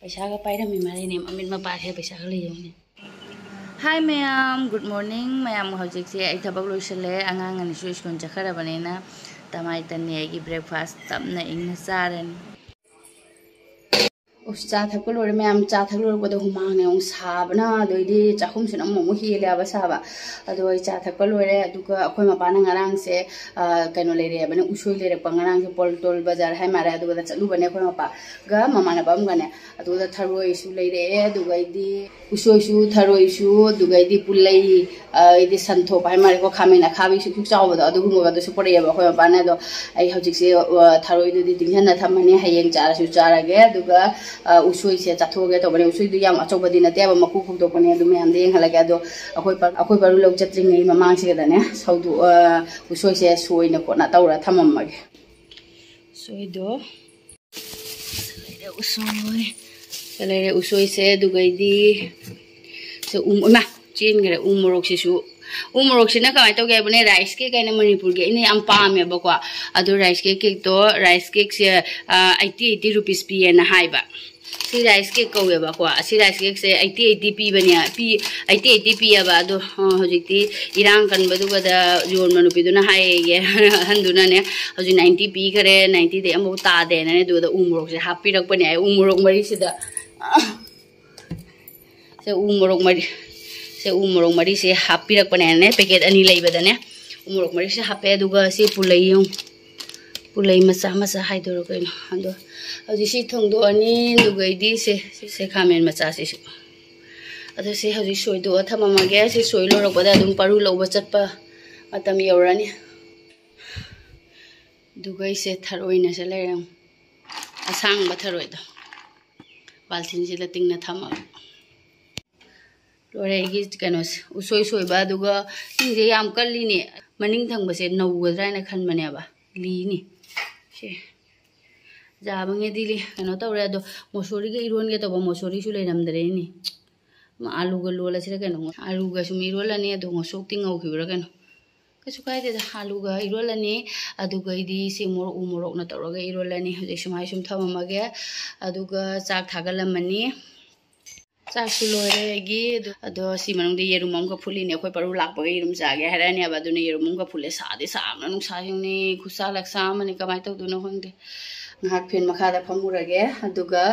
पैसा का पाइरा मी मारे ने अमित मा पाखे पैसा का ले जाउने hi ma'am good morning ma'am हौजिक से आई थबक लोइसले आंगांग अनि स्कूल चखरा बनेना तमाई तने आई ब्रेकफास्ट तमना इंग चारन उस चा थक लोरे मैम चा थक लोर बदो हुमांग ने साबना दोइदी चाखुम सुन ममु हिले अब साबा अदो आई चा थक लोरे अदुका अखोय मपाना ngarang से कनो लेरे बने उसोय लेरे पंगरांग से पोलटोल बाजार है मारे अदुगा चलु बने अखोय मपा गा ममाना बम गने अदुगा थरोय सु लेरे अदुगा इदी उसोय सु थरोय सु अदुगा इदी पुलै इदी संथो पाइ मारे को खामेना खाबि सु चावबदो अदुगुमो बदो सु पड़े अखोय मपाना दो आई हौजिक से थरोय दुदी दिंहना थमने हयेंग चारसु चारागे अदुगा उसोय से चाथोगे तो बने उसोय दु याम अचौबदी नते अब मकु खुदो पने दु मैम दे हलगे अदो अखोय परु लौ चत्रिंगै ममांग से दने सौदु उसोय से सोयना कोना तौरा थममगे सोय दो लेरे उसोय से दुगैदी से उमा चेन गरे उमरोक सिसु उमरोक सिना कमाय तो गे बने राइस केक गायना मणिपुर गे इने am पामे बको अदो राइस केक तो राइस केक से 80 रुपीस पिए ना हाइबा सी राइस केक कौवे बको सी राइस केक से 80 पी बनिया पी 80 पियाबा अदो हजिकती इरांग कन बदुगदा जोन मनुपिदुना हाइगे हंदुना ने हजि 90 पी करे 90 दे अमो ता दे ने दुदा उमरोक से हापी रख बने उमरोक मरी सिदा से उमरोक मरी से हापी रख बने ने पैकेट अनि लेबदने उमरोक मरी से हापे दुगा से पुलै मचा मचा हाइदोरो कइनो अदो हजि सि थोंदो अनि दुगैदी से खामेन मचा से अदो से हजि सोइदो थममगे से सोइलो रखबदा दुम परू लौब चटपा मतम यौरानी दुगै से थरोइना से लेरम असंग बथरोइदो बाल्थिन से लतिंगना थमा लोरेगी कनो उसोय सोइबा दुगा तिंगे याम कल्लिने मनिंग थंगबसे नौगद्रायना खनबनेबा लीनी से जाबंगे दिली कनो तौरे अदो मोसोरी के इरोन के तब मोसोरी सु लेरमदरे नि आलू ग लोला से कनो आलू ग सुम इरोलने अदो मोसोक तिंगौ खिबरा कनो कछु कायदे आलू ग इरोलने अदुगा इदी से मोरक न तौरगा इरोलने हजे सुमाय सुम थममगे अदुगा चाक थागलमनी चाकसु लोरेगी अदो सी मनंग येरुम अमका फुलिने अखोय परू लाकपगे येरुम जागे हराने अब अदुने येरुम अमका फुले सादे सामना नुसा युने खुसा लक्सा मने कमाय तौदुनो होंदे ngak phen makhada phamurage aduga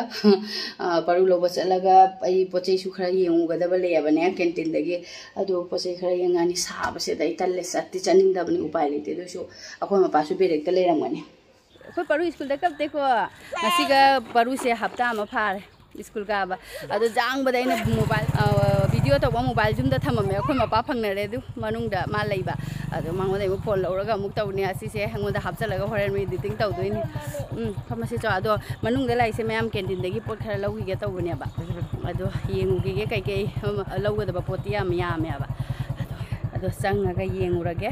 paru loba chalaga ai pochei su khara yengugadaba leyabane canteen dagi adu pochei khara yengani saba se dai talle satti chaning dabani upai lete do su akoi ma pasu berek ta leramani akoi paru school da kapte ko asiga paru se hafta ama phare school का अब अदो जांग बदाइना mobile video तब mobile जुम दा थममे अखोय मपा फंगनरे दु मनुंग दा मा लैबा अदो मांगोदे मु फोन लौरगा अमुक तौनी असिसे हंगोदा हापचलगा होरेन मी एडिटिंग तौदोइनी फमसे चो अदो मनुंग दा लाइसे मैम कैंटीन दगी पोट खरा लौगिगे तौबनेबा अदो येंगुगे कई कई लौगदबा पोती याम यामेबा अदो चंगगा येंगुरगे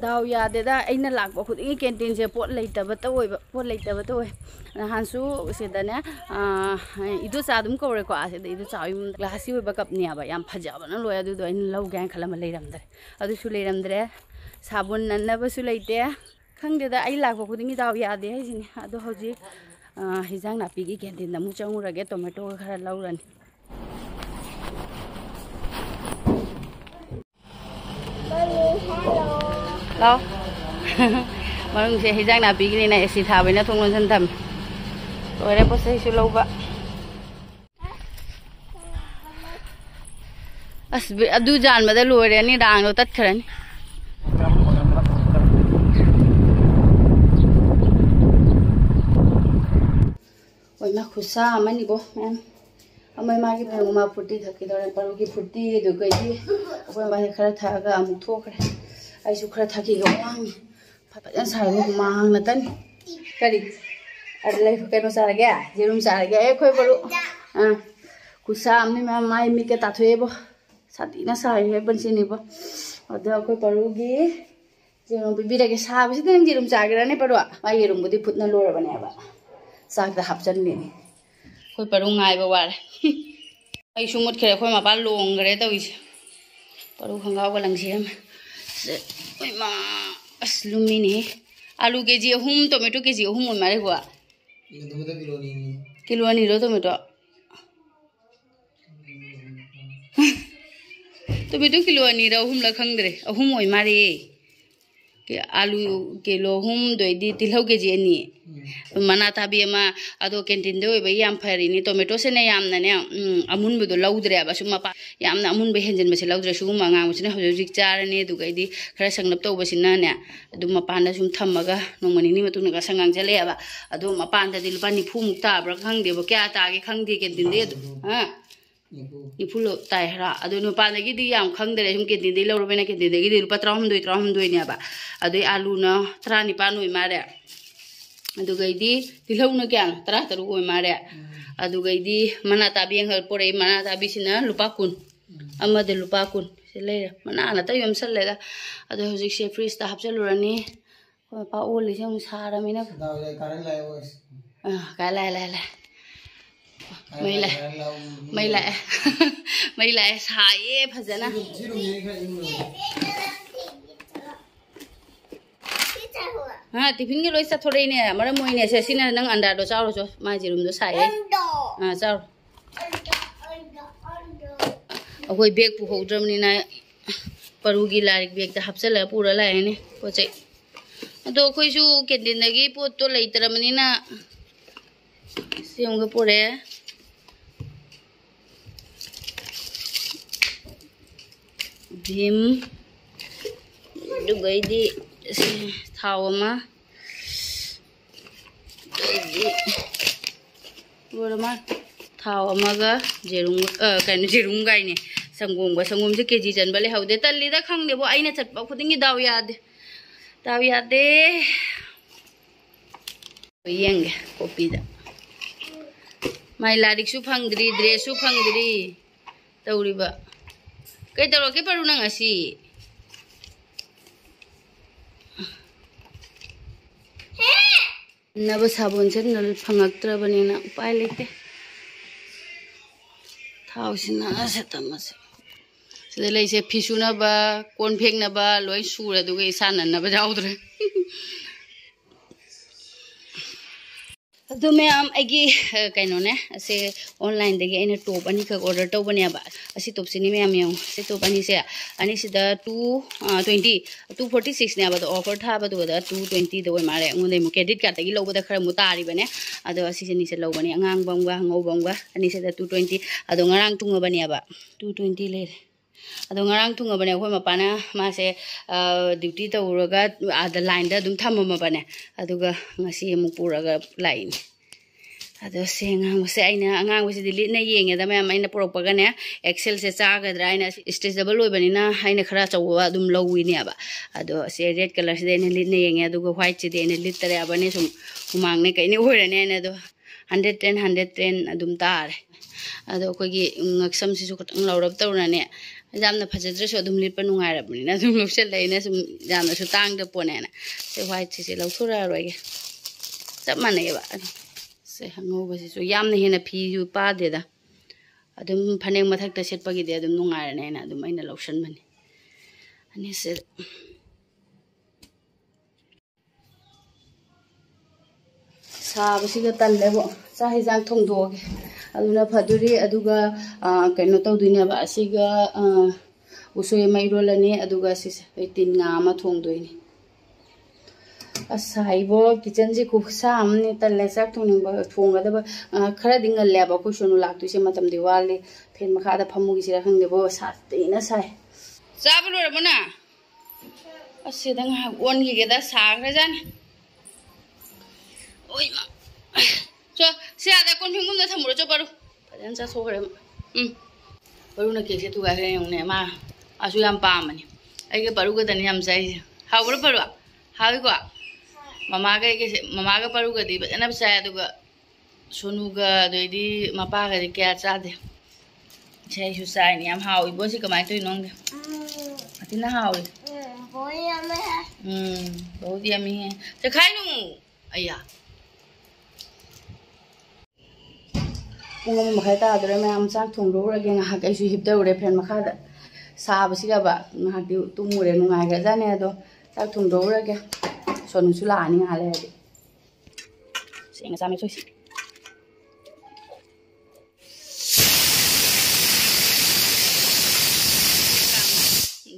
दाव यादेदा अइना लाकबा खुदिंग कैंटीन से पोट लेतबा तो नहानसु सेदने इदु चादुम कौरेको आसेदा इदु चाविम ग्लासी ओइबा कपनियाबा याम फजाबना लोय अदु अइना लौगे खलमा लेरमदरे अदुसु लेरमदरे साबुन नन्नबसु लेते खंगदेदा अइ लाकबा खुदिंग दाव यादे हाइसिनि अदु हौजि हिजांग नापीगी कैंटीन दा मु चंगुरगे टोमेटो खरा लौरनी लो मरुंग से हिजांग नापीगी ना एसी थाबैना थोंलन सनथम लोरे पोसैसु लौबा अस अदु जानबदा लोरे नि डांगो तत्खरनी ओइ मा खुसा अमनि गो मैम अमै मागी भंगमा फुर्ती थकी दरे परुगी फुर्ती दुगैदी अखोय बाहे खरा थागा अमुक थोखरे आइसु खरा थकी गो वांग फजन साइबो मांग नतन करी अदले कनो सारगे जेरुम सारगे ए खोय बरु खुसा अमनि मा माई मी के ताथोएबो सातीना साइ हे बनसिनिबो अद अखोय परुगी जेरुम बिबिरगे साबसि दन जेरुम चागेरा ने परुआ मा येरुम बुदी फुटना लोरबनेबा साग दा हापचन ने कोई परुंग आइबो वारे आई सुमुत खरे खोय मपा लोंग करे तविसे परू खंगाव का लंग सेम ओय मा अस लुमिनी आलू केजी अहुम टोमेटो केजी अहुम ओय मारे गवा किलो नि रो टोमेटो टोमेटो किलो नि रो अहुम ला खंगदरे अहुम ओय मारे के आलू किलो अहुम दोइदी तिलहौ केजी अनि मना ताबी अमा अदो कैंटीन दे ओइबा याम फरिनी टोमेटो से ने यामना ने अमुनबदो लौद्रे बा सुम मपा यामना अमुनबे हेंजन बसे लौद्रे सुम अंगांग बसने हजिक चारने दुगैदी खरा संगनप तौबसिना ने अदु मपानदा सुम थम्मगा नोंमनि नि मतुनगा संगांग चलेबा अदु मपानदा दि लुपा निफु मुक ताब्रा खंगदेबो क्या तागे खंगदे कैंटीन दे अदु हा निफु लो ताय हरा अदु मपानदगी दि याम खंगदरे सुम कैंटीन दे लौरबेना कैंटीन दगी दि लुपा 33 ने बा अदु आलू न 35 ओइ मारे अदुगैदी तिलहौना क्या 13 ओइ मारे अदुगैदी मना ताबी हल पोरे मना ताबी सिना लुपा कुन अमदे लुपा कुन से लेरे मना ना त यम सल्लेदा अदु हजिक से फ्रीज ता हपचलुरनी पा ओली से सारमिना का ला मैला साये फजना हाँ टिफिन के लोइसा थोड़े ने मरा मोइने से सिना नंग अंडा दो चारो जो माजी रूम दो साये हां चारो अखोई बैग पु होद्रमनी ना परुगी लारिक बैग ता हपचला पुरा लायने पोचे अदो अखोइसु कैंटीन दगी पोत तो लेतरमनी ना सियंग पोरे भीम दुगैदी थावमा बोरमा थावमागा जेरुम कने जेरुम गाइने संगोम से केजी चनबा ले हौदे तल्लीदा खंगदेबो आइना चटपा खुदिंगी दाव यादे येंगे कॉपीदा माइ लारिकसु फंगद्री ड्रेससु फंगद्री तौरिबा कई तरो के परू नंग असी नब साबुन से नल फंगक्त्रबनिना उपाय लेते थाउसिना सेतमसे सिदा लैसे फिसुनबा कोन फेंगनबा लोय सुरा दुगे इसाननबा जाउद्रे अदु मैम आइगी कइनो ने से ऑनलाइन दगे एने टॉप अनि का ऑर्डर तौबनेबा असि टॉप सिनी मैम यौ से टॉप अनि से अनि सिदा 246 ने अब ऑफर थाबा दो 220 दो मारे उंदे मु क्रेडिट कार्ड दगी लौबदा खरा मु तारि बने अदो असि से नि से लौबनी अंगांग बंगा हंगौ बंगा अनि से 220 अदो ngarang tungabaniaba 220 ले अदो ngarang tungabane अखोय मपाना मासे ड्यूटी तौरगा आदा लाइन दा दुम थममबने अदुगा ngasi अमु पुरगा लाइन अदो से ngang से आइना ngang से लिटना येंगे दा मैम आइना पुरपगने एक्सेल से चागद्रा आइना स्ट्रेचेबल ओइबनिना आइना खरा चौवा दुम लौविनेबा अदो से रेड कलर से ने लिटना येंगे अदुगा व्हाइट से ने लिटरे आबने सुम हुमांगने कइने ओइरने ने दो 110 अदुम तारे अदो कोगी ngaksam सिसु खतंग लौरब तौरने जामना फजद्रसु अदुम लिटप नुंगारबनिना दुम लौसल लेना सुम जामना सु तांग द पोनेना से व्हाइट से लौथुरा रोगे सब मानेबा से हंगोबसिसु यामना हेना फिजु पादेदा अदुम फनेक मथक्ता सेटपगिदे अदुम नुंगारनेना अदुम आइना लौसनबनि अनि से साबसिगा तल्लेबो चाहि जांग थोंदोगे अदुना फदुरी अदुगा कइनो तौदुइनेबा असिगा उसोय मैरोलने अदुगा सिसे तिन nga ama थोंदोइने असाइबो किचन से कुसा हमने तल्ले sak थोंनिबा थोंगदबा खरा दिंगल्लेबा खुसुनु लाक्तुसे मतम दिवाले फेन मखादा फमुगी सिरा खंगदेबो सातेना साइ चाबलो रबना असेदंग ओनगी गेदा साखरा जाने ओइ मा चो से आदा कोन फिंगुम दा थमुरो चो परू फजन चा सोखरे परू न केक से तुगा रे ने मा आसु याम पामनी आइगे परू ग दनी हम साइ हावरो परू हावी को ममा ग परू ग दी बजना साइ अदुगा सोनु ग दोइदी मपा ग दी क्या चादे छे सु साइ नि हम हावी बोसी कमाइ तोइ नोंगे अतिना हावी बहुत यम्मी है से खाइ नु अय्या पुंग अमा मखाय तादरे मैम चाक थोंदोरगे ngahak aisu hiptaure fan makhada साबसिगबा ngahak di tumure nungai jane ado चाक थोंदोरगे सोनु सुलानी ngale adi senga same choisi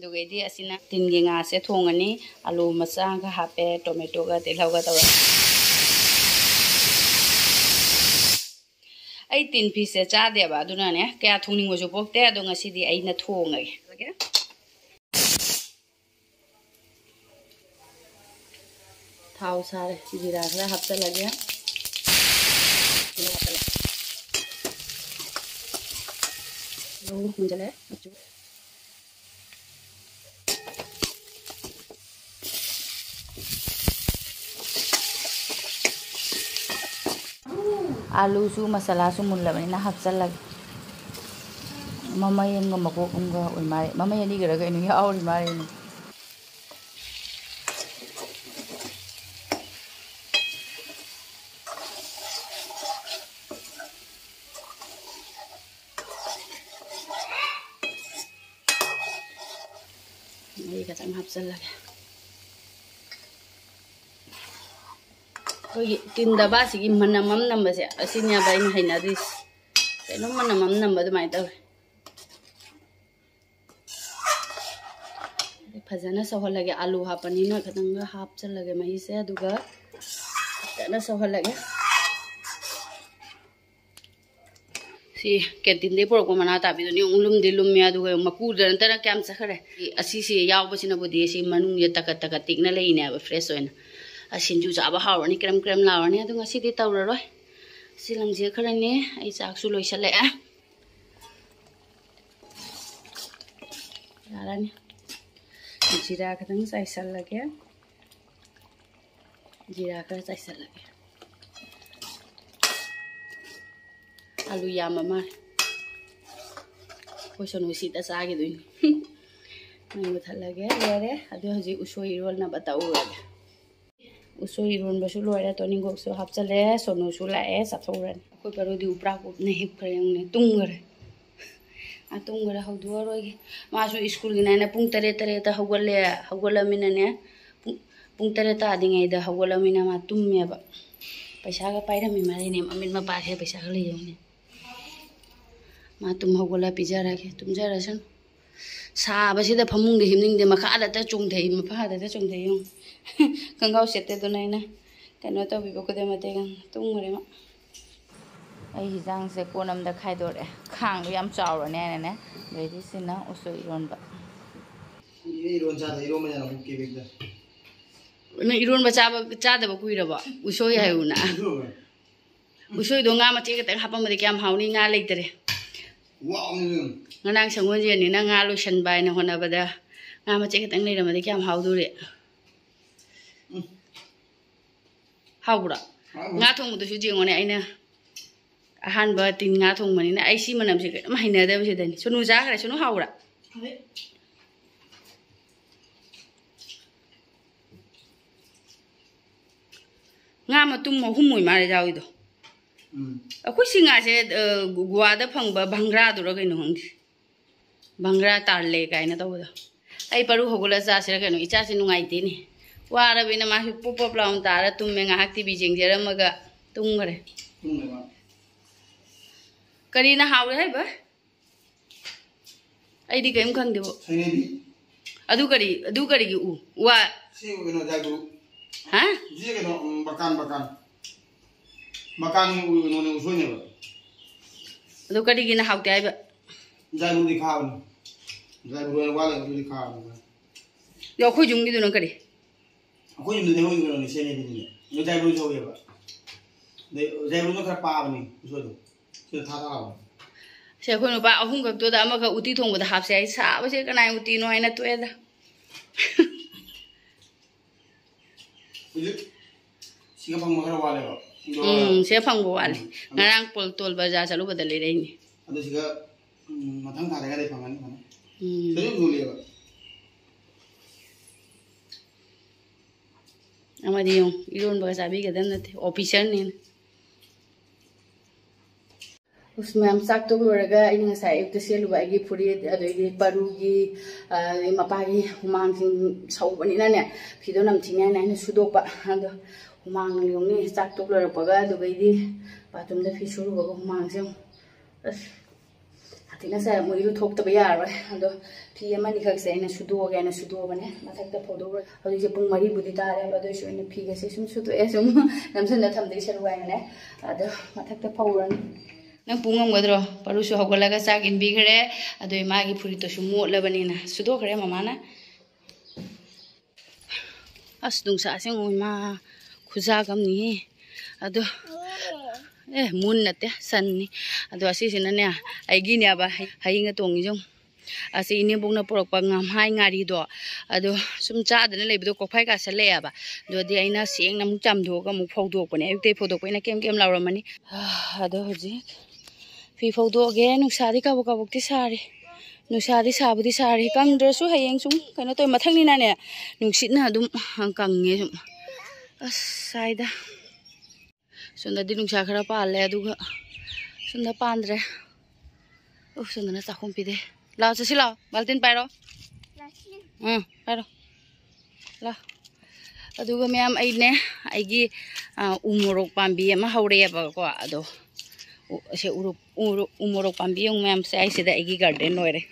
दुगैदी असिना तिनगे nga se thongani alu macha ga hape tomato ga telhau ga tawra ai tin piece se cha de ba duna ne kya thongning mo jo pokte ado ngasi di ai na thongai thau sare jira khara hapta lage lo munjale आलू सु मसाला सु मुल्लबनी ना हपचलग ममयंग मकोकंगा ओइ मारे ममयनी गरग इनु यावरी मारे नि ये खतम हपचलग तीन दबा से मनमम नंबर से है कहीं मनमम नंबर अदुमाय तवे फजना सौहलगे आलू हापनी खतंग हापचलगे मही से अदुगा फजना सौहलगे सी कैंटीन दे पुरको मना ताबिदुनी उलुमदि लुमे अदुगा मकुद नंतर क्याम चखरे असी से यावबसिनबुदि सी मनुंग ये तक तक टिकना लेने फ्रेश होना सिंजू चाब हावरनी क्रम क्रम लावरनी अदु ngasi तौररोय सिलंजे खरने आई चाकसु लोइसले यारानी जीरा खतंग चाइसलगे जीरा खर चाइसलगे आलू याम मार कोइसनु सीता चागे दुइन नंगु थलगे लेरे अदु हजि उसोई रोल ना बताउरगे उसोई रोन बसु लोरे तोनिंगोक सो हापचले सोनु सु लाए साथौरन कोइ परोदि उपरा को ने हिप खरेंगने तुंगरे आ तुंगरे हौदुरोगे मासु स्कूल गिनाने पुंग तरे तरे ता हौगले हौगलमिनने पुंग तरे ता आदिङै दा हौगलमिना मा तुम्मेबा पैसा गा पाइरमि मारेने अमिन मा पाखे पैसा गा लेयौने मा तुम हौगला पिजरागे तुमजरासन साबसिदा फमुंग हिमनिंग दे मखादा ता चोंथै मफादा ता चोंथै यौ कंगाव सेते तो नैना कनो तौबिबो कदे मते गं तुंगरे मा आई हिजांग से कोनम दा खाइदोरे खांग याम चावरने ने बेदि सिना उसो इरोनबा इरोन चादा इरो मजा न के बेगदा न इरोन बचा चादबा कुइरबा उसो यायुना उसो दो nga मचे के हापमदे क्याम हाउनी nga लेतरे nganang sangon je ni na nga lo shan bai na hona bada nga ma che ketang nei ramade kyam haudure haura nga thong du su jingone aina ahan ba tin nga thong mani na ai si manam se ma haina da se dani sunu ja khare sunu haura nga ma tum mo humui ma re jawi do अखोई सिंगा से गुवादा फंगबा भंगरा दुरा कइनो हंग भंगरा तारले काइना तबदा आई परू होगला जासिरा कइनो इचा से नुंगाइते नि वारा बिना मा पप पप लाउन तारा तुममे ngahakti bijing jeramaga tungare Kareena Haware है बा आई दी कइम खंग देबो अदु करी उ वा से कइनो जागु हां जे कइनो बकान मकान उन्होंने उसोने बा तो कड़ी गिना हाउते आइबा जायबु दिखावन जायबु वाला दिखावन यो खोइ जुंगी दुन कड़ी खोइ जुंगी देहो यो सेने बिनि यो जायबु जोयबा दे जायबु न खरा पाबनी उसोदो से थाथा से खोइ न पा अहुं गक तो दा अमक उती थोंबदा हापसे आइ साबसे कनाय उती नो आइना तोएदा सिगा फंग मखरा वाले बा से फंगो वाले ngarang pol tol baza salu badale reini adu siga mathang thare ga dei phangani mane seri bhuliya amadi yo iron baga sabi ga dan nate officer ne उसमें चाक तो लोरगा अयुक्त सेलुबी फुरी परुगी मपागी हुमांग सौबनीने फीदो नमथीने सुदोप हुमांग योनी चाक तो लोरपगा बाथरूम फी सुरुब हुमांग से हाथीना से मुझे थोप यार फी खसे सुदोगे सुदोबने मथक फोदोब हजे पुंग मरी बुदी तारे फीगसे सूम सुदोए सूम नमसन थमदे सरुवाने मथक फौरनी नंग पुंगमगद्रो परुसु हौगलगा चाक इनबिखरे अदोय मागी फुरितोसु मोटलबनिना सुदोखरे ममाना अस नुंसासे ओइमा खुजागमनी अदो मून नते सन्नी अदो असिसिनने आइगिनेबा हाइंगा तोंगिजों असी इनेबोंना पोरकपा ngamhai ngarido ado sum chaadana lebido kokphai ka saleaba dodi aina sengna mu chamdoga mu phawdokpane ayukte phawdokpaina kem lauramani ado hoji fi phawdoge nuksadi kabokti sari nuksadi sabudi sari kangdrasu hayeng sum kaina toy mathangni na ne nuksitna adum kange sum saida sundadi nuksa khara paale aduga sunda pandre sundana chakhum pide lao chasi lao baltin pairo pairo la aduga myam aine aigi umorok pambi ama haureba ko ado se umorok pambi yung myam se ai sida aigi garden noire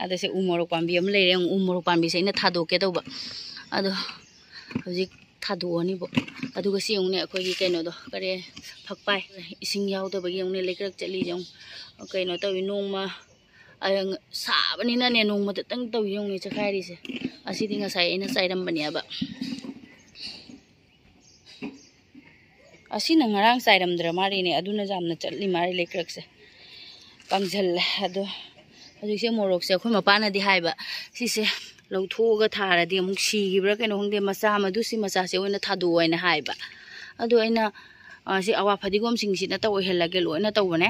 ado se umorok pambi am leire umorok pambi se ina thadoke toba ado hojik thadoni bo aduga si yung ne akhoi gi kaino do kare phakpai ising yaudabagi yung ne lekrak chali jong kaino tawi nongma ayang sabanina ne nong madatang taw yung ni chakhairi se asidi nga sai ina sairam baniaba asina ngarang sairam dramari ne aduna jamna chatli mari lekrak se kangjal ado haju se morok se khoi mapana di haiba si se lawthoga thara di amuk sigibra kaino hongde macha madu si macha se oina thadu oina haiba ado aina si awa phadigom sing si na taw helage loina tawbane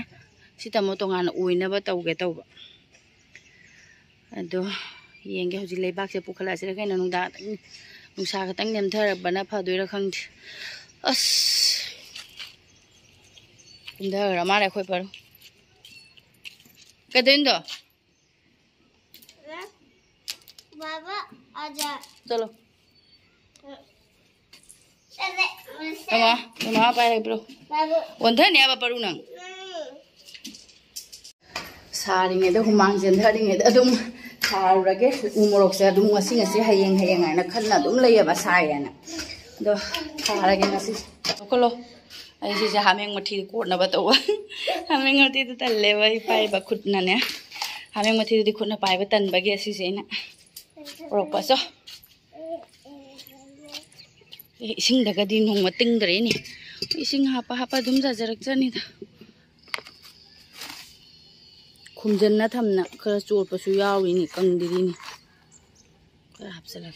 si tamo tongana oina ba tawge tawba ado yenge hoji leibak se pukhala se kaina nungda nungsa khatang nemtharabana phadoira khangdi as indara mare khoi paru kadendo बाबा आजा चलो Mama, mama pakai bro. Wonder ni apa perlu nang? Saring itu humang jendaring itu adum sar lagi umurok saya adum masih ngasih hayang anak kan adum lagi apa saya na. Doh sar lagi ngasih. Kalau ayo sih hameng mati kuat na batu. Hameng mati itu terlewat pai bakut nanya. Hameng mati itu kuat na pai batan bagi sih na. Orok paso. Ising daga din hong mating dari ni. Ising hapa dum jajarak jani da. Khumjan na thamna khara chor pasu yawi ni kangdiri ni. Khara hapsala.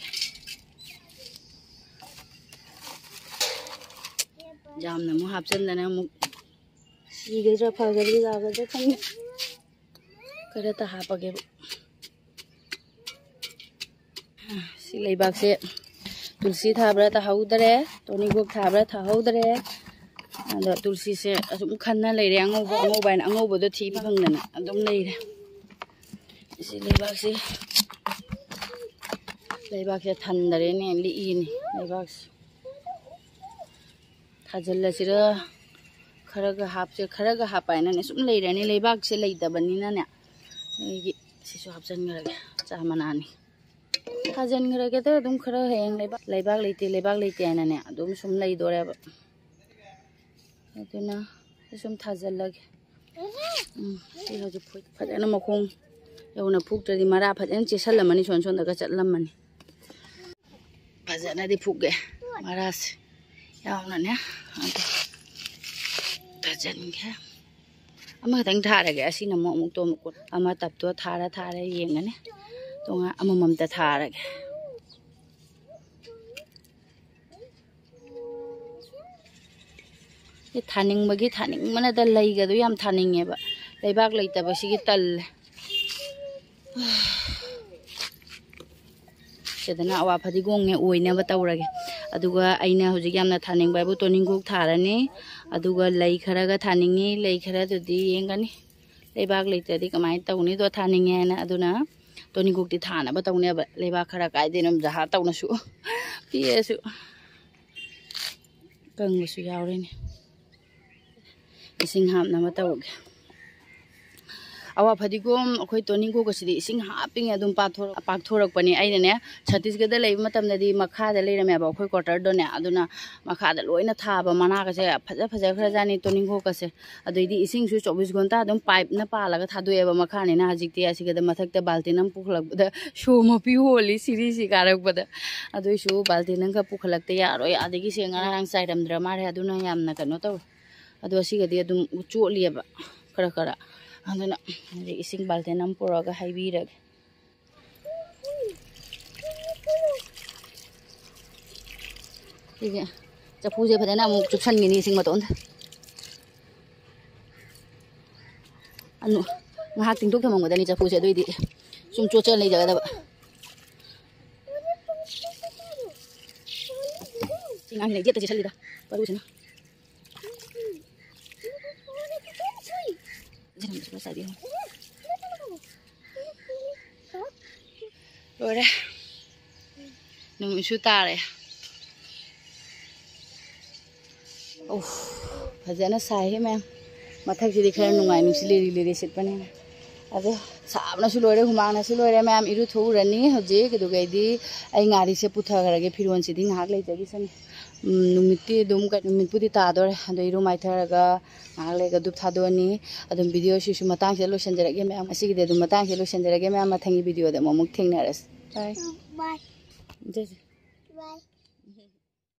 Jamna mu hapsan dana mu sigedra phagari jagadra khang. Khara ta hapage. Si leibak se tulsi thabra ta haudare toni gok thabra tha haudare ado tulsi se asum khanna leire ango bain ango bodo thi phangna adum leire si leibak se thandare ne li ni leibak thajalla sira kharaga hapaina ne sum leire ni leibak se leidabani na ne gi sisu hapjan ngara chamanani Hajan ngira kita dum khara heng leibak leite ana ne dum sum lei dore ba atuna sum thajal lage si hoju phut phajana makhong yauna phuk tari mara phajana chesalamani son daga chatlamani phajana di phukge maras yauna ne tajan ge ama tang thara ge asina mo muk to muk ama tap to thara yengane Tonga amamam ta tharag. Ye thaning mana da lai ga do yam thaning eba. Leibak leita ba sigi tal. Sedana awa phadi gong nge oina ba tawrage. Aduga aina hojik yamna thaning ba bu toning guk tharani. अदुगा लई खरगा थानिंगी लई खरा दुदी येंगनी लेबाग लेतदी कमाय तौनी दो थानिंगे ना अदुना तोनिगुक्ति थाना बा तौने बा लेबाग खरा कायदेनम जहा तौनसु पिएसु कंगसु यावरेनी इसिंग हामना मा तौगे अवा फदिगोम अखोय तोनिगो गसिदि इसिंग हापिंग अदुम पाथोरकपनि आइने छत्तीसगढ़ दै मतमदि मखादा लेरमेबा अखोय क्वार्टर दोने अदुना मखादा लोइना थाबा मनागसे फजा फजा खरजानी तोनिगो कसे अदुइदि इसिंगसु 24 घंटा अदुम पाइप ना पालागा थादोएबा मखाने ना हजिकते आसिगदा मथकते बाल्टिनम पुखलकबदा शोमपि होली सिरिसि कारकबदा अदुइसु बाल्टिनम का पुखलकते यारोय आदिगि सेंगारांग साइरमद्रा मारे अदुना यामना कनो तौ अदु असिगदि अदुम चोलिएबा खरा खरा अदुना इसिंग बाल्टिनम पुरगा हाइबिरग ठीक है चफूजे फजना अमुक चुपसनगिनी इसिंग मतोन अनु ngahak tingtok thamang madani chafuse doidi sum chocha lei jaga daba singang lei jeta jisalida paru sina jangan coba saja ora nung isu tare oh fajana sai ma'am mathak ji dikhara nungai nusi leri sitpani ado sabna su lore humana su lore ma'am iru thurani hoje kedugaidi ai ngari se puthagarage firon siding hak lei jagi san numiti dum ka numipudi ta dore ado iru maitharaga hak dup thadoni adum video shisu matang se lo senjarage ma'am asigi de dum matang se lo senjarage ma'am mathangi video de momuk thengnaras bye Bye. bye.